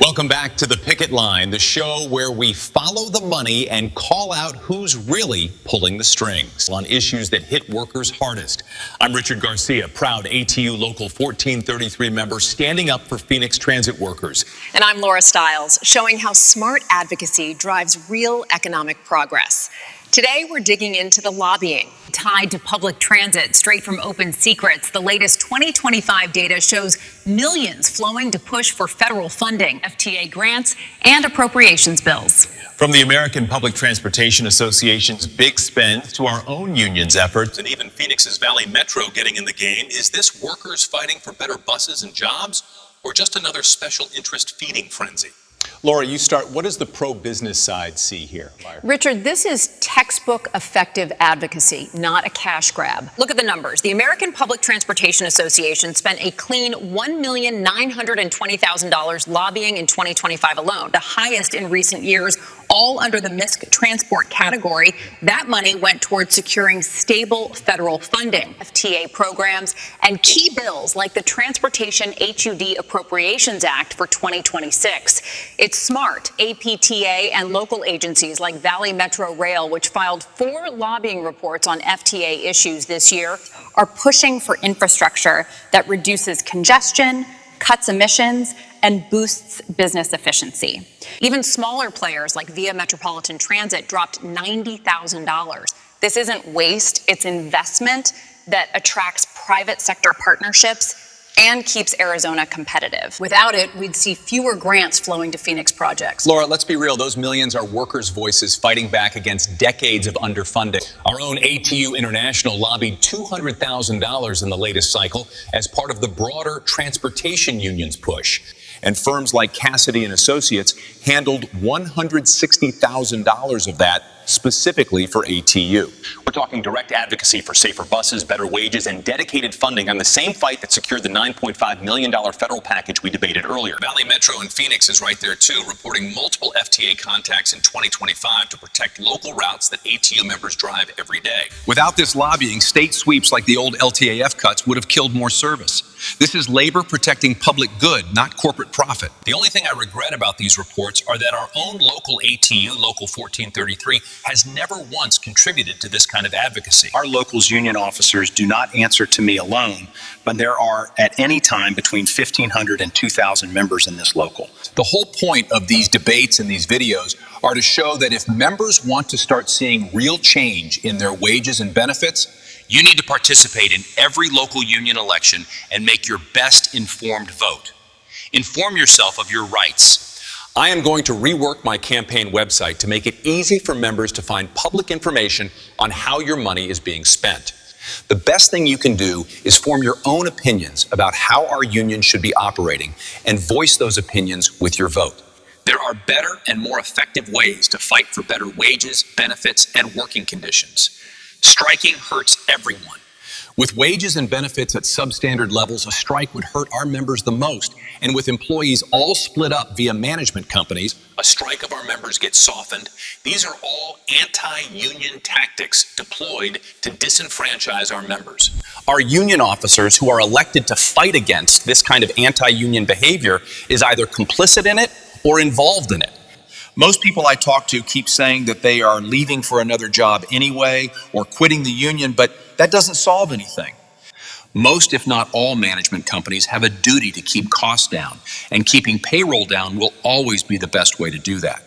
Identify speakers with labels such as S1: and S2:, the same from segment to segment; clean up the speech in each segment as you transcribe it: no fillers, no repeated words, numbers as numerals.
S1: Welcome back to the Picket Line, the show where we follow the money and call out who's really pulling the strings on issues that hit workers hardest. I'm Richard Garcia, proud ATU Local 1433 member standing up for Phoenix transit workers.
S2: And I'm Laura Stiles, showing how smart advocacy drives real economic progress. Today, we're digging into the lobbying
S3: tied to public transit. Straight from Open Secrets, the latest 2025 data shows millions flowing to push for federal funding, FTA grants, and appropriations bills.
S1: From the American Public Transportation Association's big spend to our own union's efforts, and even Phoenix's Valley Metro getting in the game, is this workers fighting for better buses and jobs, or just another special interest feeding frenzy?
S4: Laura, you start. What does the pro-business side see here?
S2: Richard, this is textbook effective advocacy, not a cash grab.
S3: Look at the numbers. The American Public Transportation Association spent a clean $1,920,000 lobbying in 2025 alone, the highest in recent years, all under the MISC transport category. That money went towards securing stable federal funding, FTA programs, and key bills like the Transportation HUD Appropriations Act for 2026. It's smart. APTA and local agencies like Valley Metro Rail, which filed 4 lobbying reports on FTA issues this year, are pushing for infrastructure that reduces congestion, cuts emissions, and boosts business efficiency. Even smaller players like Via Metropolitan Transit dropped $90,000. This isn't waste, it's investment that attracts private sector partnerships and keeps Arizona competitive. Without it, we'd see fewer grants flowing to Phoenix projects.
S4: Laura, let's be real. Those millions are workers' voices fighting back against decades of underfunding.
S1: Our own ATU International lobbied $200,000 in the latest cycle as part of the broader transportation union's push. And firms like Cassidy and Associates handled $160,000 of that specifically for ATU. We're talking direct advocacy for safer buses, better wages, and dedicated funding on the same fight that secured the $9.5 million federal package we debated earlier. Valley Metro in Phoenix is right there too, reporting multiple FTA contacts in 2025 to protect local routes that ATU members drive every day.
S5: Without this lobbying, state sweeps like the old LTAF cuts would have killed more service. This is labor protecting public good, not corporate profit.
S1: The only thing I regret about these reports are that our own local ATU, Local 1433, has never once contributed to this kind of advocacy.
S6: Our local's union officers do not answer to me alone, but there are at any time between 1,500 and 2,000 members in this local.
S5: The whole point of these debates and these videos are to show that if members want to start seeing real change in their wages and benefits,
S1: you need to participate in every local union election and make your best informed vote. Inform yourself of your rights. I am going to rework my campaign website to make it easy for members to find public information on how your money is being spent. The best thing you can do is form your own opinions about how our union should be operating and voice those opinions with your vote. There are better and more effective ways to fight for better wages, benefits, and working conditions. Striking hurts everyone.
S5: With wages and benefits at substandard levels, a strike would hurt our members the most. And with employees all split up via management companies,
S1: a strike of our members gets softened. These are all anti-union tactics deployed to disenfranchise our members.
S5: Our union officers who are elected to fight against this kind of anti-union behavior is either complicit in it or involved in it.
S6: Most people I talk to keep saying that they are leaving for another job anyway or quitting the union, but that doesn't solve anything. Most, if not all, management companies have a duty to keep costs down, and keeping payroll down will always be the best way to do that.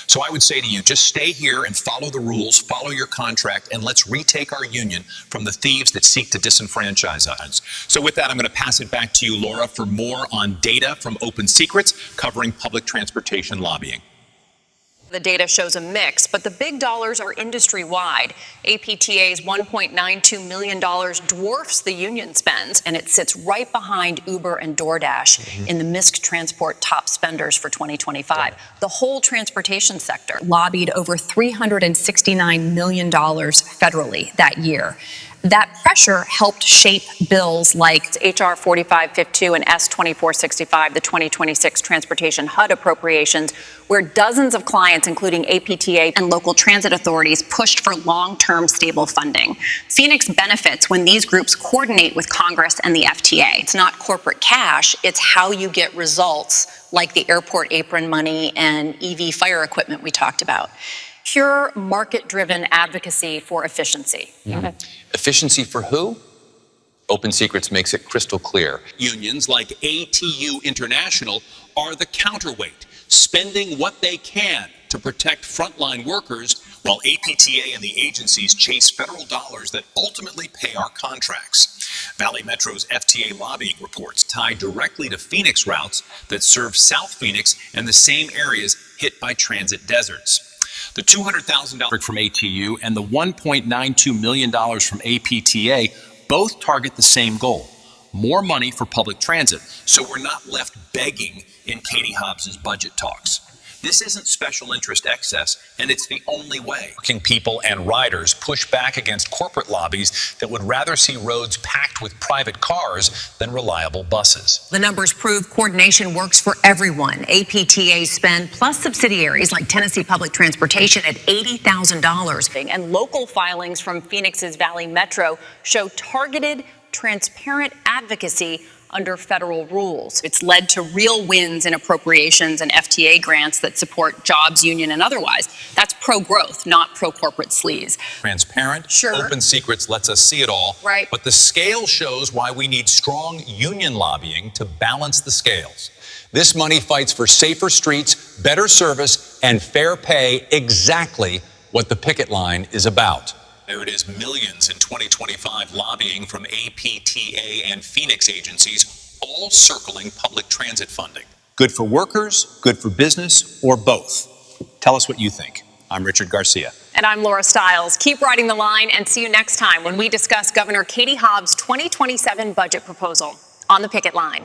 S1: So I would say to you, just stay here and follow the rules, follow your contract, and let's retake our union from the thieves that seek to disenfranchise us. So with that, I'm going to pass it back to you, Laura, for more on data from Open Secrets covering public transportation lobbying.
S2: The data shows a mix, but the big dollars are industry-wide. APTA's $1.92 million dwarfs the union spends, and it sits right behind Uber and DoorDash in the MISC transport top spenders for 2025. The whole transportation sector lobbied over $369 million federally that year.
S3: That pressure helped shape bills like
S2: HR 4552 and S 2465, the 2026 Transportation HUD appropriations, where dozens of clients, including APTA
S3: and local transit authorities, pushed for long-term stable funding. Phoenix benefits when these groups coordinate with Congress and the FTA.
S2: It's not corporate cash, it's how you get results like the airport apron money and EV fire equipment we talked about. Pure market-driven advocacy for efficiency.
S4: Efficiency for who? Open Secrets makes it crystal clear.
S1: Unions like ATU International are the counterweight, spending what they can to protect frontline workers while APTA and the agencies chase federal dollars that ultimately pay our contracts. Valley Metro's FTA lobbying reports tie directly to Phoenix routes that serve South Phoenix and the same areas hit by transit deserts. The $200,000 from ATU and the $1.92 million from APTA both target the same goal: more money for public transit, so we're not left begging in Katie Hobbs's budget talks. This isn't special interest excess, and it's the only way. Working people and riders push back against corporate lobbies that would rather see roads packed with private cars than reliable buses.
S3: The numbers prove coordination works for everyone. APTA spend plus subsidiaries like Tennessee Public Transportation at $80,000.
S2: And local filings from Phoenix's Valley Metro show targeted, transparent advocacy under federal rules. It's led to real wins in appropriations and FTA grants that support jobs, union, and otherwise. That's pro-growth, not pro-corporate sleaze.
S1: Transparent,
S2: Sure.
S1: Open Secrets lets us see it all.
S2: Right.
S1: But the scale shows why we need strong union lobbying to balance the scales.
S4: This money fights for safer streets, better service, and fair pay, exactly what the picket line is about.
S1: There it is, millions in 2025 lobbying from APTA and Phoenix agencies, all circling public transit funding.
S6: Good for workers, good for business, or both? Tell us what you think. I'm Richard Garcia.
S2: And I'm Laura Stiles. Keep riding the line and see you next time when we discuss Governor Katie Hobbs' 2027 budget proposal on the Picket Line.